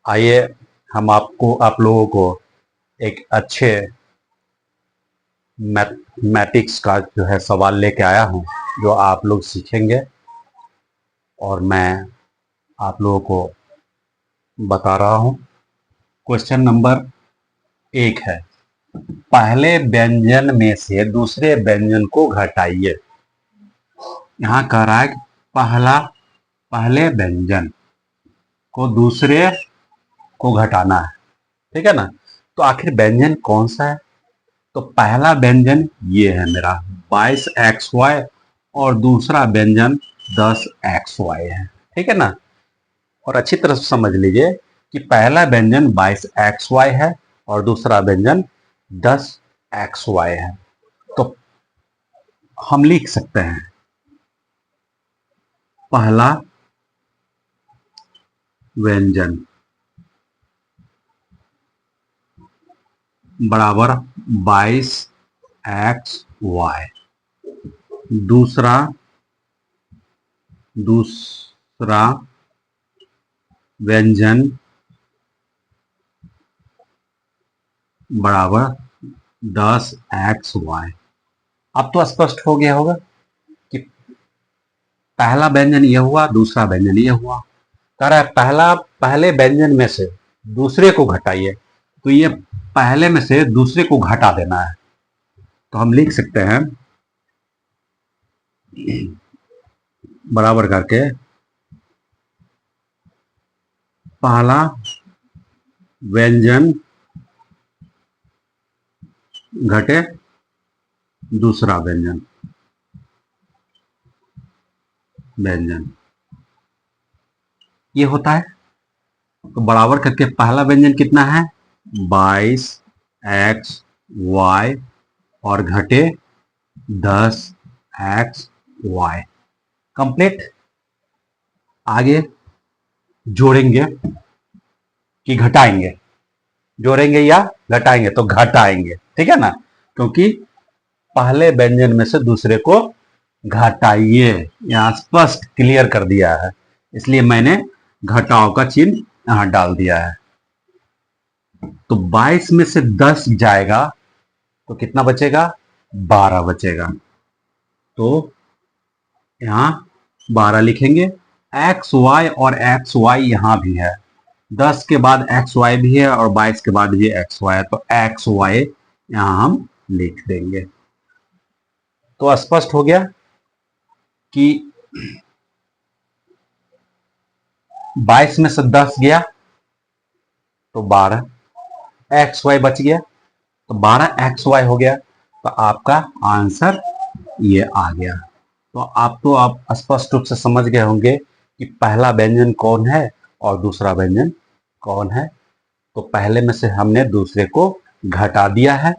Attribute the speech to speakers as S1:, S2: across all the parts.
S1: आइए हम आप लोगों को एक अच्छे मैथमेटिक्स का जो है सवाल लेके आया हूँ, जो आप लोग सीखेंगे और मैं आप लोगों को बता रहा हूँ। क्वेश्चन नंबर 1 है, पहले व्यंजन में से दूसरे व्यंजन को घटाइए। यहाँ कह रहा है कि पहले व्यंजन को दूसरे को घटाना है, ठीक है ना। तो आखिर व्यंजन कौन सा है? तो पहला व्यंजन ये है मेरा 22xy और दूसरा व्यंजन 10xy है, ठीक है ना। और अच्छी तरह से समझ लीजिए कि पहला व्यंजन 22xy है और दूसरा व्यंजन 10xy है। तो हम लिख सकते हैं पहला व्यंजन बराबर 22xy, दूसरा व्यंजन बराबर 10xy। अब तो स्पष्ट हो गया होगा कि पहला व्यंजन यह हुआ, दूसरा व्यंजन यह हुआ। कह रहा है पहले व्यंजन में से दूसरे को घटाइए, तो ये पहले में से दूसरे को घटा देना है। तो हम लिख सकते हैं बराबर करके पहला व्यंजन घटे दूसरा व्यंजन ये होता है। तो बराबर करके पहला व्यंजन कितना है 22xy और घटे 10xy। कंप्लीट। आगे जोड़ेंगे कि घटाएंगे? जोड़ेंगे या घटाएंगे? तो घटाएंगे, ठीक है ना, क्योंकि पहले व्यंजन में से दूसरे को घटाइए, यहां स्पष्ट क्लियर कर दिया है, इसलिए मैंने घटाव का चिन्ह यहां डाल दिया है। तो 22 में से 10 जाएगा तो कितना बचेगा 12 बचेगा। तो यहां 12 लिखेंगे। एक्स वाई और एक्स वाई यहां भी है, 10 के बाद एक्स वाई भी है और 22 के बाद भी एक्स वाई है, तो एक्स वाई यहां हम लिख देंगे। तो स्पष्ट हो गया कि 22 में से 10 गया तो 12, एक्स वाई बच गया तो 12xy हो गया। तो आपका आंसर ये आ गया। तो आप स्पष्ट रूप से समझ गए होंगे कि पहला व्यंजन कौन है और दूसरा व्यंजन कौन है। तो पहले में से हमने दूसरे को घटा दिया है।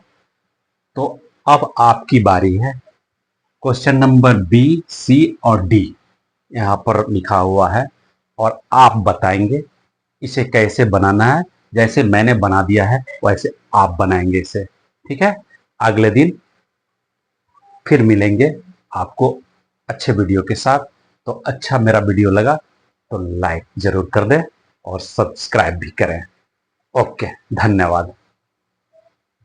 S1: तो अब आपकी बारी है। क्वेश्चन नंबर बी, सी और डी यहाँ पर लिखा हुआ है और आप बताएंगे इसे कैसे बनाना है। जैसे मैंने बना दिया है वैसे आप बनाएंगे इसे, ठीक है। अगले दिन फिर मिलेंगे आपको अच्छे वीडियो के साथ। तो अच्छा मेरा वीडियो लगा तो लाइक जरूर कर दें और सब्सक्राइब भी करें। ओके, धन्यवाद।